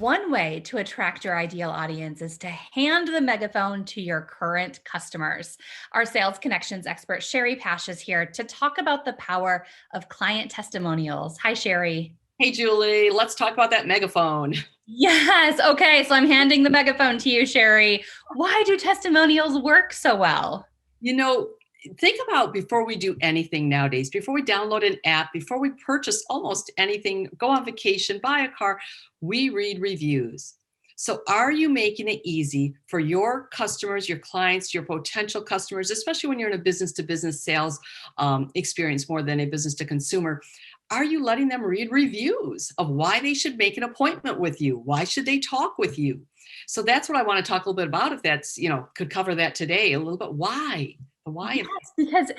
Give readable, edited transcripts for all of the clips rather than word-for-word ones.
one way to attract your ideal audience is to hand the megaphone to your current customers. Our sales connections expert, Shari Pash, is here to talk about the power of client testimonials. Hi, Shari. Hey, Julie, let's talk about that megaphone. Yes. Okay. So I'm handing the megaphone to you, Shari. Why do testimonials work so well? You know, think about before we do anything nowadays, before we download an app, before we purchase almost anything, go on vacation, buy a car, we read reviews. So are you making it easy for your customers, your clients, your potential customers, especially when you're in a business to business sales experience more than a business to consumer? Are you letting them read reviews of why they should make an appointment with you? Why should they talk with you? So that's what I want to talk a little bit about. If that's, could cover that today a little bit. Why? The why Yes, of because,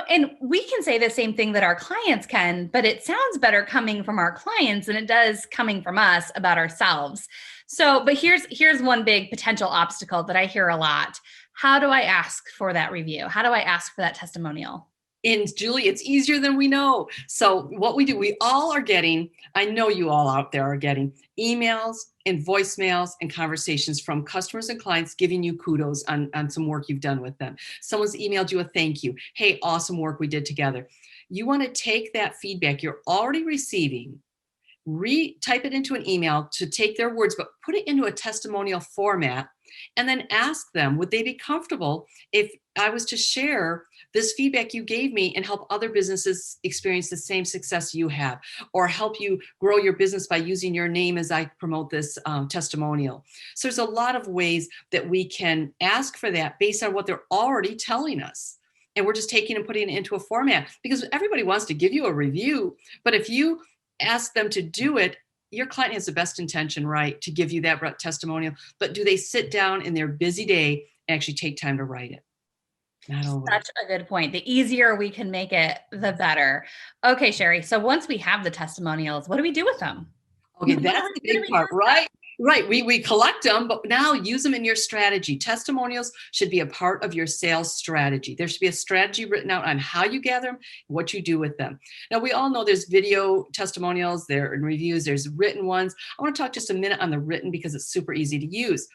and we can say the same thing that our clients can, but it sounds better coming from our clients than it does coming from us about ourselves. So, but here's one big potential obstacle that I hear a lot. How do I ask for that review? How do I ask for that testimonial? And Julie, it's easier than we know. So what we do, we all are getting, I know you all out there are getting emails and voicemails and conversations from customers and clients giving you kudos on some work you've done with them. Someone's emailed you a thank you. Hey, awesome work we did together. You want to take that feedback you're already receiving, type it into an email to take their words, but put it into a testimonial format, and then ask them, would they be comfortable if I was to share this feedback you gave me and help other businesses experience the same success you have, or help you grow your business by using your name as I promote this testimonial. So there's a lot of ways that we can ask for that based on what they're already telling us. And we're just taking and putting it into a format because everybody wants to give you a review. But if you ask them to do it, your client has the best intention, right, to give you that testimonial. But do they sit down in their busy day and actually take time to write it? Not always. Such a good point. The easier we can make it, the better. Okay, Shari. So once we have the testimonials, what do we do with them? Okay, that's the big part, right? Right. We collect them, but now use them in your strategy. Testimonials should be a part of your sales strategy. There should be a strategy written out on how you gather them, what you do with them. Now, we all know there's video testimonials, there are reviews, there's written ones. I want to talk just a minute on the written because it's super easy to use.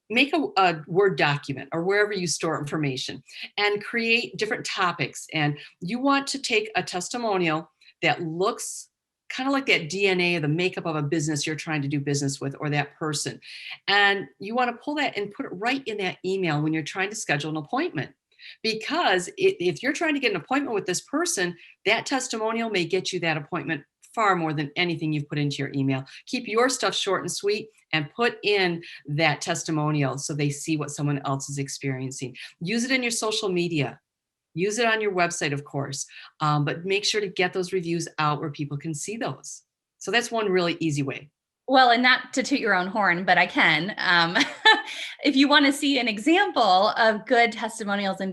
Make a Word document or wherever you store information and create different topics. And you want to take a testimonial that looks kind of like that DNA, the makeup of a business you're trying to do business with, or that person. And you want to pull that and put it right in that email when you're trying to schedule an appointment. Because if you're trying to get an appointment with this person, that testimonial may get you that appointment far more than anything you've put into your email. Keep your stuff short and sweet and put in that testimonial so they see what someone else is experiencing. Use it in your social media. Use it on your website, of course, but make sure to get those reviews out where people can see those. So that's one really easy way. Well, and not to toot your own horn, but I can. If you want to see an example of good testimonials and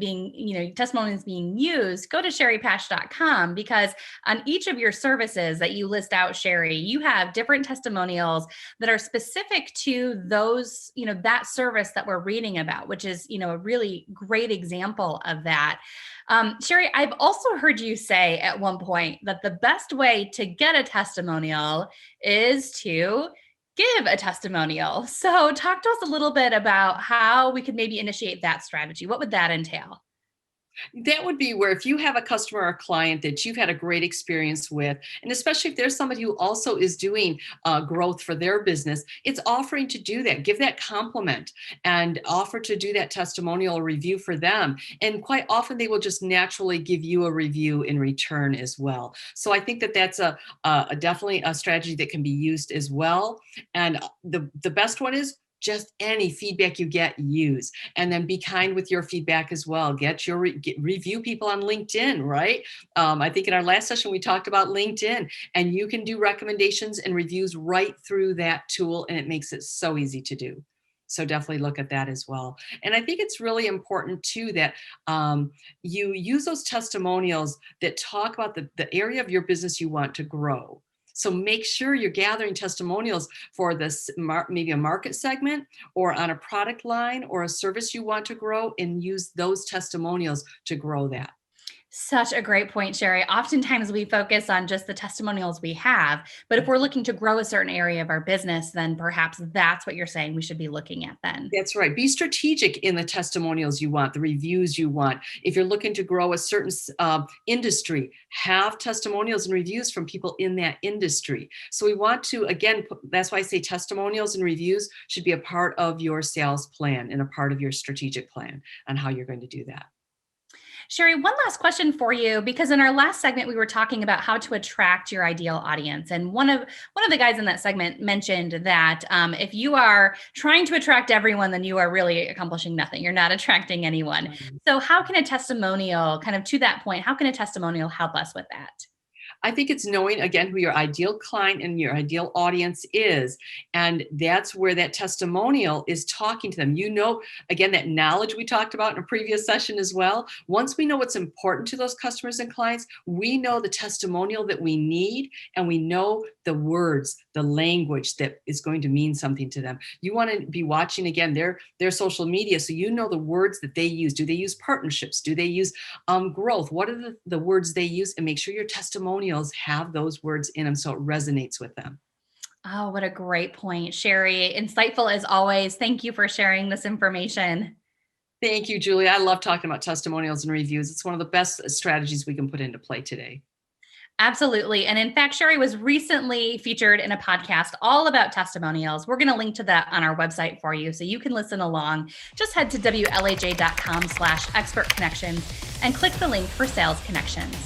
testimonials being used, go to sharipash.com, because on each of your services that you list out, Shari, you have different testimonials that are specific to those, that service that we're reading about, which is, a really great example of that. Shari, I've also heard you say at one point that the best way to get a testimonial is to give a testimonial. So talk to us a little bit about how we could maybe initiate that strategy. What would that entail? That would be where if you have a customer or client that you've had a great experience with, and especially if there's somebody who also is doing growth for their business, it's offering to do that, give that compliment and offer to do that testimonial review for them. And quite often they will just naturally give you a review in return as well. So I think that that's definitely a strategy that can be used as well. And the best one is just any feedback you get, use, and then be kind with your feedback as well. Review people on LinkedIn, right? I think in our last session, we talked about LinkedIn, and you can do recommendations and reviews right through that tool, and it makes it so easy to do. So definitely look at that as well. And I think it's really important too that you use those testimonials that talk about the area of your business you want to grow. So make sure you're gathering testimonials for this, maybe a market segment or on a product line or a service you want to grow, and use those testimonials to grow that. Such a great point, Shari. Oftentimes we focus on just the testimonials we have, but if we're looking to grow a certain area of our business, then perhaps that's what you're saying we should be looking at then. That's right. Be strategic in the testimonials you want, the reviews you want. If you're looking to grow a certain industry, have testimonials and reviews from people in that industry. So we want to, again, that's why I say testimonials and reviews should be a part of your sales plan and a part of your strategic plan on how you're going to do that. Shari, one last question for you, because in our last segment, we were talking about how to attract your ideal audience. And one of the guys in that segment mentioned that if you are trying to attract everyone, then you are really accomplishing nothing. You're not attracting anyone. So how can a testimonial, kind of to that point, how can a testimonial help us with that? I think it's knowing, again, who your ideal client and your ideal audience is. And that's where that testimonial is talking to them. You know, again, that knowledge we talked about in a previous session as well. Once we know what's important to those customers and clients, we know the testimonial that we need, and we know the words, the language that is going to mean something to them. You want to be watching, again, their social media, so you know the words that they use. Do they use partnerships? Do they use growth? What are the words they use? And make sure your testimonials have those words in them so it resonates with them. Oh, what a great point, Shari. Insightful as always. Thank you for sharing this information. Thank you, Julie. I love talking about testimonials and reviews. It's one of the best strategies we can put into play today. Absolutely. And in fact, Shari was recently featured in a podcast all about testimonials. We're going to link to that on our website for you so you can listen along. Just head to WLAJ.com/expertconnections and click the link for Sales Connections.